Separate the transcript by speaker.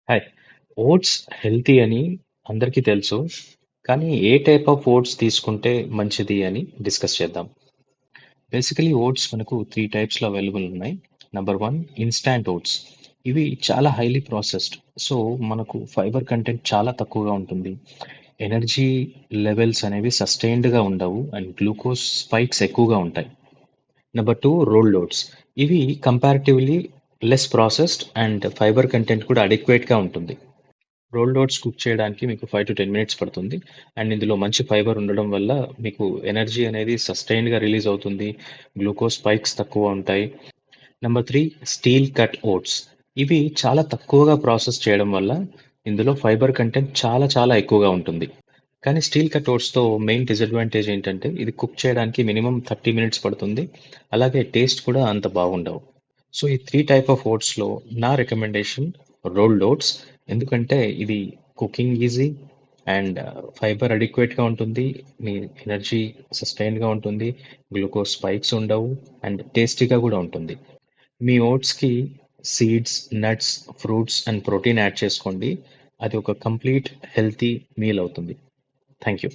Speaker 1: Hi! Oats healthy అని అందరికీ తెలుసు. కానీ ఏ టైప్ ఆఫ్ ఓట్స్ తీసుకుంటే మంచిది అని డిస్కస్ చేద్దాం. బేసికలీ ఓట్స్ మనకు 3 టైప్స్‌లో అవైలబుల్ ఉన్నాయి. Number 1 instant oats. ఇవి చాలా హైలీ ప్రాసెస్డ్. సో, మనకు ఫైబర్ కంటెంట్ చాలా తక్కువగా ఉంటుంది. ఎనర్జీ లెవెల్స్ అనేవి సస్టైన్డ్‌గా ఉండవు. అండ్ గ్లూకోజ్ స్పైక్స్ ఎక్కువగా ఉంటాయి. Number 2 rolled oats. ఇవి comparatively less processed and fibre content కూడా అడెక్వేట్‌గా ఉంటుంది. రోల్డ్ ఓట్స్ కుక్ చేయడానికి మీకు 5-10 మినిట్స్ పడుతుంది. అండ్ ఇందులో మంచి ఫైబర్ ఉండడం వల్ల మీకు ఎనర్జీ అనేది సస్టైన్డ్‌గా రిలీజ్ అవుతుంది. గ్లూకోజ్ స్పైక్స్ తక్కువ ఉంటాయి. Number 3 steel cut oats. ఇవి చాలా తక్కువగా ప్రాసెస్ చేయడం వల్ల ఇందులో ఫైబర్ కంటెంట్ చాలా చాలా ఎక్కువగా ఉంటుంది. కానీ స్టీల్ కట్ ఓట్స్‌తో మెయిన్ డిసడ్వాంటేజ్ ఏంటంటే ఇది కుక్ చేయడానికి మినిమమ్ 30 మినిట్స్ పడుతుంది. అలాగే టేస్ట్ కూడా అంత బాగుండవు. సో, ఈ 3 టైప్ ఆఫ్ ఓట్స్‌లో నా రికమెండేషన్ రోల్డ్ ఓట్స్. ఎందుకంటే ఇది కుకింగ్ ఈజీ అండ్ ఫైబర్ అడిక్వేట్‌గా ఉంటుంది. మీ ఎనర్జీ సస్టైన్డ్‌గా ఉంటుంది. గ్లూకోజ్ స్పైక్స్ ఉండవు. అండ్ టేస్టీగా కూడా ఉంటుంది. మీ ఓట్స్‌కి seeds, nuts, fruits and protein add చేసుకోండి. అది ఒక కంప్లీట్ హెల్తీ మీల్ అవుతుంది. Thank you.